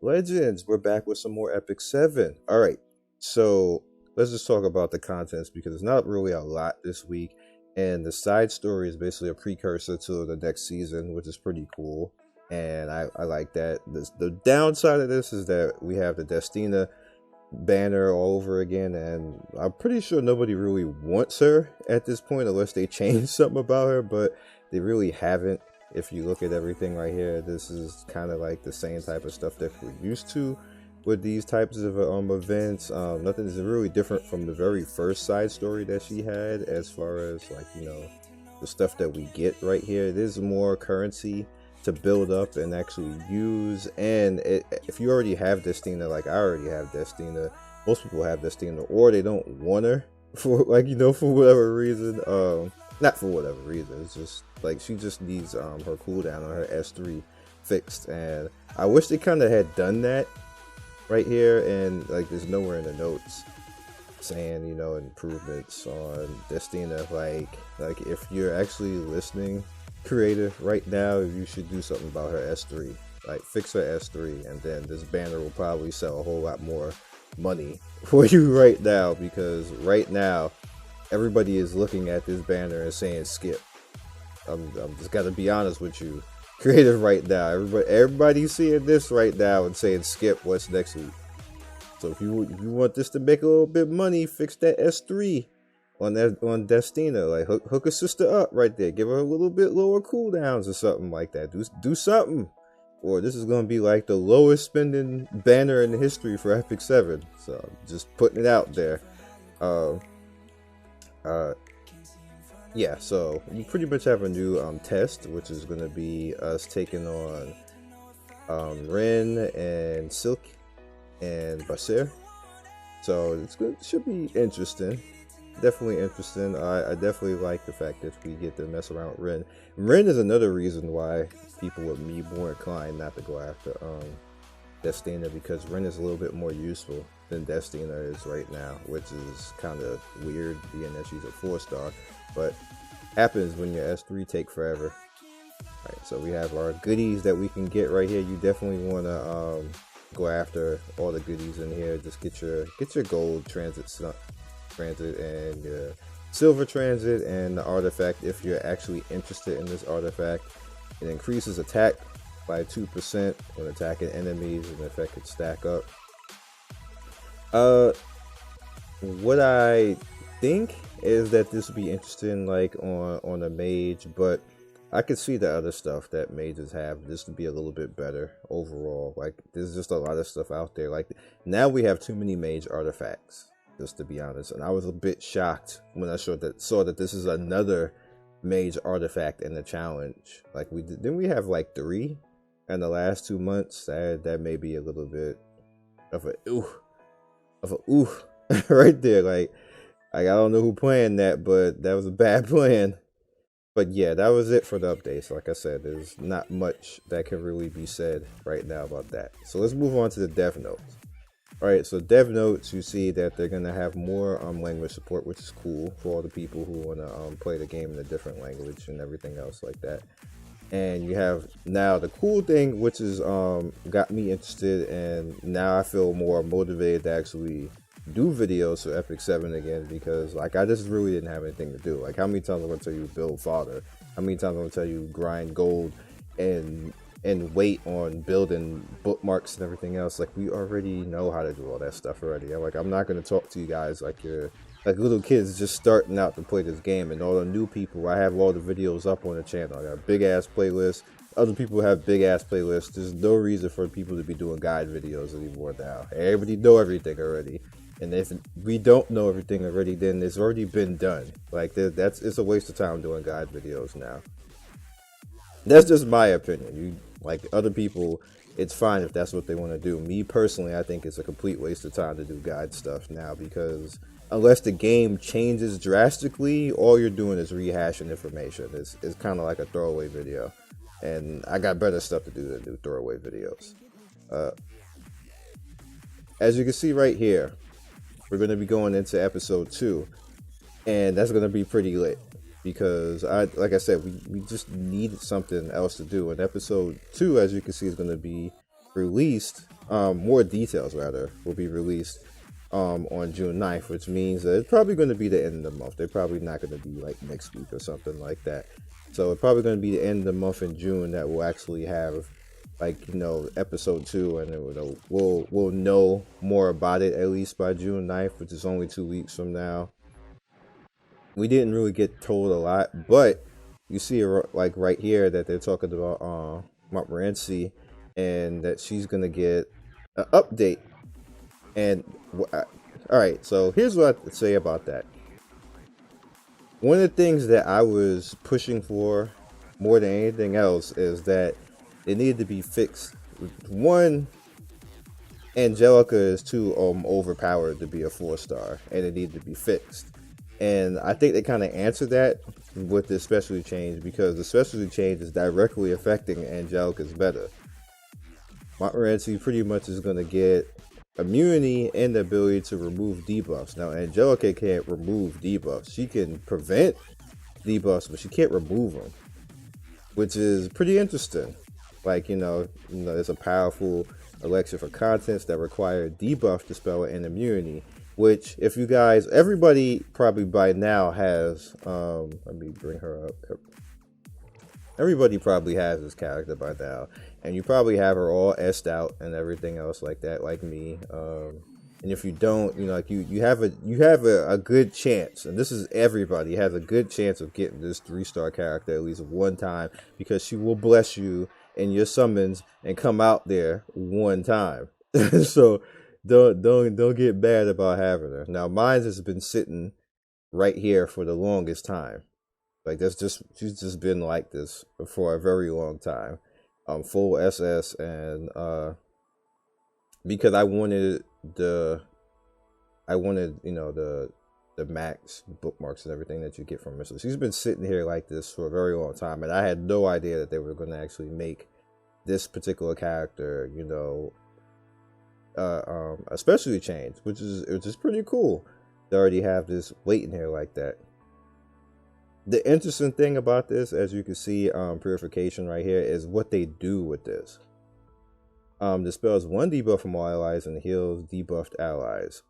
Legends, we're back with some more Epic 7. All right, so let's just talk about the contents because it's not really a lot this week. And the side story is basically a precursor to the next season, which is pretty cool. And I like that. The downside of this is that we have the Destina banner all over again. And I'm pretty sure nobody really wants her at this point unless they change something about her. But they really haven't. If you look at everything right here, this is kind of like the same type of stuff that we're used to with these types of events. Nothing is really different from the very first side story that she had, as far as like, you know, the stuff that we get right here. There's more currency to build up and actually use. And if you already have Destina, like I already have Destina, most people have Destina, or they don't want her for, like, you know, for whatever reason. Not for whatever reason, it's just like she just needs her cooldown on her S3 fixed. And I wish they kind of had done that right here, and like there's nowhere in the notes saying, you know, improvements on Destina. Like if you're actually listening, creative, right now, you should do something about her S3, like fix her S3, and then this banner will probably sell a whole lot more money for you right now, because right now everybody is looking at this banner and saying skip. I'm just gotta be honest with you, creative, right now. Everybody's seeing this right now and saying skip. What's next week? So if you want this to make a little bit of money, fix that S3 on Destina. Like hook a sister up right there. Give her a little bit lower cooldowns or something like that. Do something, or this is gonna be like the lowest spending banner in history for Epic 7. So I'm just putting it out there. Yeah, so you pretty much have a new test, which is going to be us taking on Ren and Silk and Basir. So it should be interesting. Definitely interesting. I definitely like the fact that we get to mess around with Ren. Ren is another reason why people with me more inclined not to go after Destina, because Ren is a little bit more useful than Destina is right now, which is kind of weird being that she's a 4-star, but happens when your S3 take forever. Right, so we have our goodies that we can get right here. You definitely want to go after all the goodies in here. Just get your gold transit and your silver transit and the artifact. If you're actually interested in this artifact, it increases attack by 2% when attacking enemies, and if that could stack up. What I think is that this would be interesting, like on a mage, but I could see the other stuff that mages have. This would be a little bit better overall. Like there's just a lot of stuff out there. Like now we have too many mage artifacts, just to be honest. And I was a bit shocked when I saw that this is another mage artifact in the challenge. Like didn't we have like 3 in the last 2 months? That may be a little bit of a ooh right there. Like I don't know who planned that, but that was a bad plan. But yeah, that was it for the updates. Like I said, there's not much that can really be said right now about that. So let's move on to the dev notes. Alright, so dev notes, you see that they're gonna have more language support, which is cool for all the people who wanna play the game in a different language and everything else like that. And you have now the cool thing, which is got me interested, and now I feel more motivated to actually do videos for Epic 7 again, because like I just really didn't have anything to do. Like how many times I'm gonna tell you build fodder? How many times I'm gonna tell you grind gold and wait on building bookmarks and everything else? Like we already know how to do all that stuff already. I'm not gonna talk to you guys like you're like little kids just starting out to play this game. And all the new people, I have all the videos up on the channel. I got a big ass playlist. Other people have big ass playlists. There's no reason for people to be doing guide videos anymore now. Everybody know everything already. And if we don't know everything already, then it's already been done. Like it's a waste of time doing guide videos now. That's just my opinion. You like other people, it's fine if that's what they want to do. Me personally, I think it's a complete waste of time to do guide stuff now, because unless the game changes drastically, all you're doing is rehashing information. It's kind of like a throwaway video, and I got better stuff to do than do throwaway videos. As you can see right here, we're going to be going into episode 2. and that's gonna be pretty lit because like I said, we just needed something else to do. And episode 2, as you can see, is gonna be released. More details rather will be released on June 9th, which means that it's probably going to be the end of the month. They're probably not going to be like next week or something like that. So it's probably going to be the end of the month in June that we'll actually have, like, episode 2, and we'll know more about it at least by June 9th, which is only 2 weeks from now. We didn't really get told a lot, but you see like right here that they're talking about Montmorency, and that she's gonna get an update. And all right, so here's what I have to say about that. One of the things that I was pushing for more than anything else is that it needed to be fixed. One, Angelica is too overpowered to be a 4-star, and it needed to be fixed. And I think they kind of answered that with the specialty change, because the specialty change is directly affecting Angelica's meta. Montmorency pretty much is going to get immunity and the ability to remove debuffs. Now, Angelica can't remove debuffs. She can prevent debuffs, but she can't remove them, which is pretty interesting. Like, there's a powerful elixir for contents that require debuff, dispel, and immunity, which, if you guys, everybody probably by now has, let me bring her up. Everybody probably has this character by now, and you probably have her all S'd out and everything else like that, like me. And if you don't, like you have a good chance, and this is everybody has a good chance of getting this 3-star character at least one time, because she will bless you in your summons and come out there one time. So don't get bad about having her. Now, mine has been sitting right here for the longest time. Like, she's just been like this for a very long time. Full SS, and because I wanted the max bookmarks and everything that you get from her. So she's been sitting here like this for a very long time, and I had no idea that they were going to actually make this particular character, a specialty change, which is pretty cool. They already have this waiting here like that. The interesting thing about this, as you can see, purification right here, is what they do with this. Dispels 1 debuff from all allies and heals debuffed allies.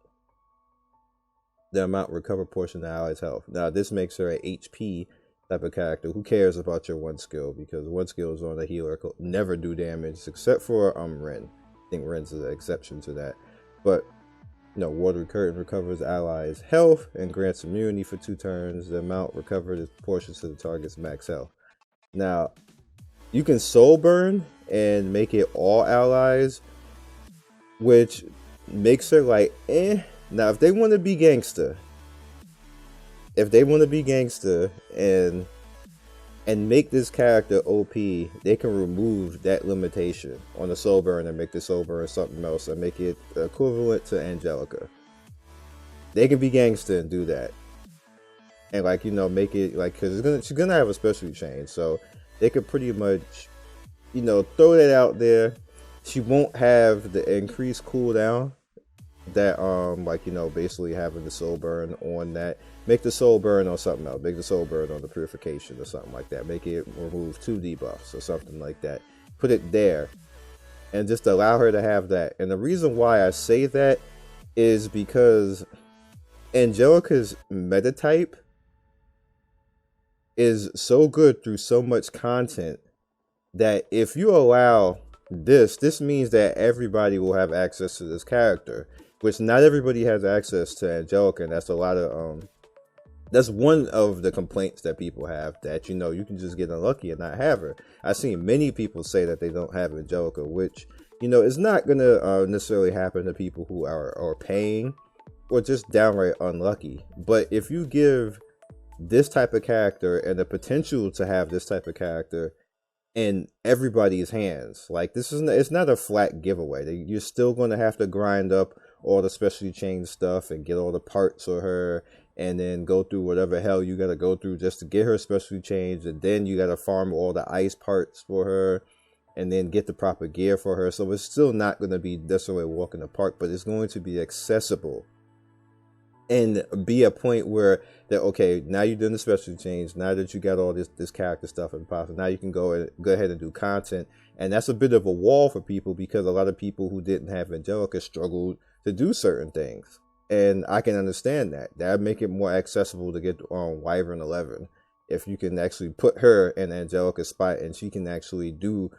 The amount recover portion of the allies' health. Now, this makes her an HP type of character. Who cares about your 1 skill? Because 1 skill is on the healer, never do damage, except for Ren. I think Ren's an exception to that. But water curtain recovers allies' health and grants immunity for 2 turns. The amount recovered is proportional to the target's max health. Now, you can soul burn and make it all allies, which makes her like Now, if they want to be gangster, and make this character OP, they can remove that limitation on the soul burn and make the soul burn something else and make it equivalent to Angelica. They can be gangster and do that, and make it like, because she's gonna have a specialty change, so they could pretty much throw that out there. She won't have the increased cooldown that basically having the soul burn on that. Make the soul burn on something else. Make the soul burn on the purification or something like that. Make it remove 2 debuffs or something like that. Put it there and just allow her to have that. And the reason why I say that is because Angelica's meta type is so good through so much content that if you allow this means that everybody will have access to this character, which not everybody has access to Angelica, and that's a lot of that's one of the complaints that people have, that you can just get unlucky and not have her. I've seen many people say that they don't have Angelica, which is not gonna necessarily happen to people who are paying or just downright unlucky. But if you give this type of character and the potential to have this type of character in everybody's hands, like, it's not a flat giveaway. You're still going to have to grind up all the specialty change stuff and get all the parts for her, and then go through whatever hell you got to go through just to get her specialty change, and then you got to farm all the ice parts for her, and then get the proper gear for her. So it's still not going to be necessarily a walk in the park, but it's going to be accessible and be a point where that, okay, now you've done the special change, now that you got all this character stuff and possible, now you can go ahead and do content. And that's a bit of a wall for people, because a lot of people who didn't have Angelica struggled to do certain things, and I can understand that make it more accessible to get on Wyvern 11 if you can actually put her in Angelica's spot and she can actually do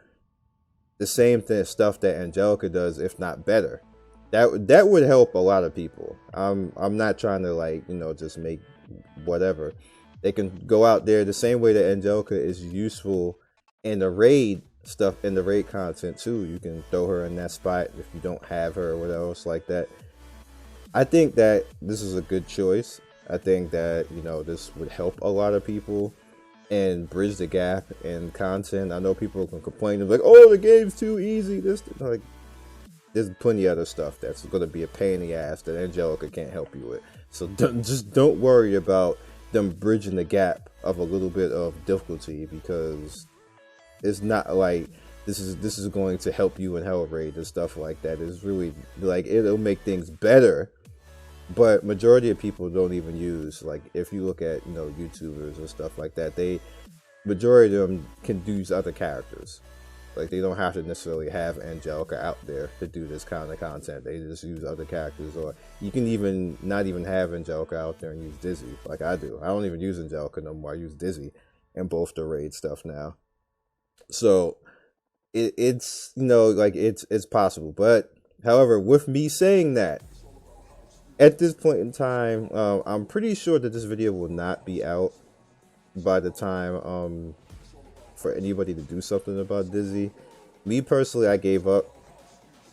the same stuff that Angelica does, if not better. That would help a lot of people. I'm not trying to, like, just make whatever. They can go out there the same way that Angelica is useful in the raid stuff, in the raid content too. You can throw her in that spot if you don't have her or whatever else like that. I think that this is a good choice. I think that this would help a lot of people and bridge the gap in content. I know people can complain like, oh, the game's too easy. Like, there's plenty of other stuff that's going to be a pain in the ass that Angelica can't help you with. So don't worry about them bridging the gap of a little bit of difficulty, because it's not like this is going to help you in Hell Raid and stuff like that. It's really like, it'll make things better, but majority of people don't even use, like, if you look at YouTubers and stuff like that, majority of them can use other characters. Like, they don't have to necessarily have Angelica out there to do this kind of content. They just use other characters, or you can even not even have Angelica out there and use Dizzy, like I do. I don't even use Angelica no more. I use Dizzy in both the raid stuff now. So it's like, it's possible. But however, with me saying that, at this point in time, I'm pretty sure that this video will not be out by the time for anybody to do something about Dizzy. Me personally, I gave up.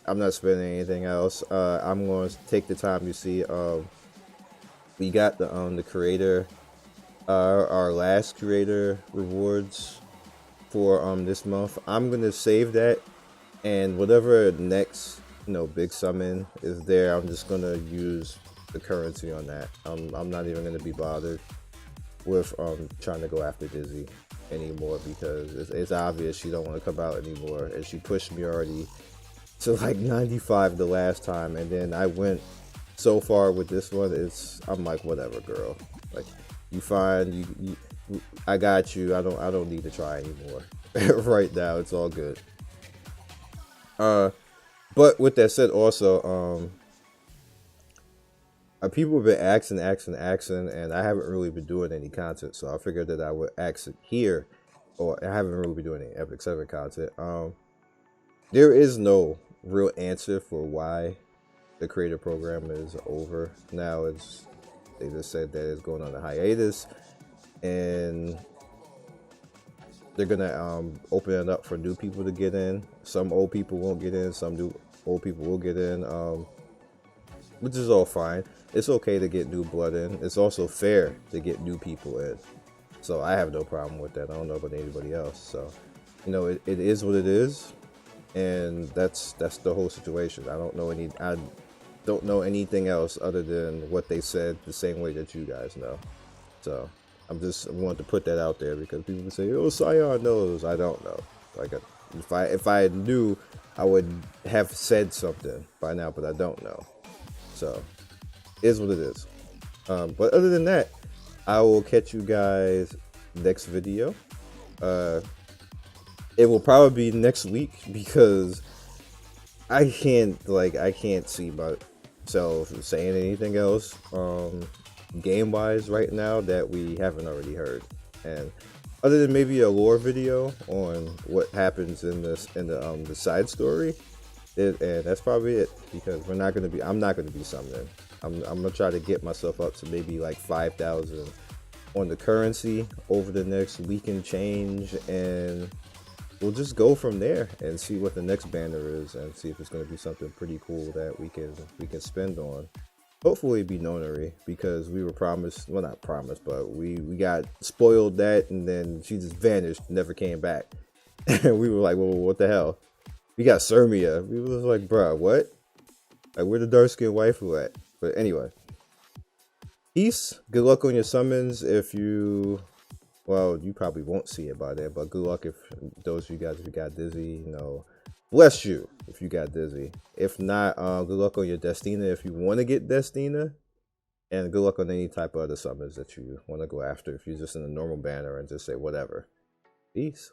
I'm not spending anything else. I'm going to take the time. You see, we got the creator, our last creator rewards for this month. I'm gonna save that, and whatever next big summon is there, I'm just gonna use the currency on that. I'm not even gonna be bothered with trying to go after Dizzy anymore, because it's obvious she don't want to come out anymore, and she pushed me already to like 95 the last time, and then I went so far with this one. I'm like, whatever, girl, like, you fine, I got you. I don't need to try anymore. Right now it's all good. But with that said, also people have been asking, and I haven't really been doing any content, so I figured that I would ask it here. Or I haven't really been doing any Epic 7 content. There is no real answer for why the creator program is over now. They just said that it's going on a hiatus, and they're gonna open it up for new people to get in. Some old people won't get in, some new old people will get in, which is all fine. It's okay to get new blood in. It's also fair to get new people in. So I have no problem with that. I don't know about anybody else. So, it is what it is, and that's the whole situation. I don't know anything else other than what they said, the same way that you guys know. So I wanted to put that out there, because people say, "Oh, Scion knows." I don't know. Like, if I knew, I would have said something by now, but I don't know. So it is what it is. But other than that, I will catch you guys next video. It will probably be next week, because I can't see myself saying anything else game wise right now that we haven't already heard, and other than maybe a lore video on what happens in the side story, and that's probably it, because I'm not gonna be summoning. I'm gonna try to get myself up to maybe like 5,000 on the currency over the next week and change, and we'll just go from there and see what the next banner is, and see if it's going to be something pretty cool that we can spend on. Hopefully it'd be Nonary, because we were promised, well, not promised, but we got spoiled that, and then she just vanished, never came back. And we were like, well, what the hell? We got Sermia. We was like, bruh, what? Like, where the dark skinned waifu at? But anyway, peace. Good luck on your summons. You probably won't see it by then, but good luck if those of you guys, if you got Dizzy, bless you if you got Dizzy. If not, good luck on your Destina if you want to get Destina. And good luck on any type of other summons that you want to go after if you're just in a normal banner and just say whatever. Peace.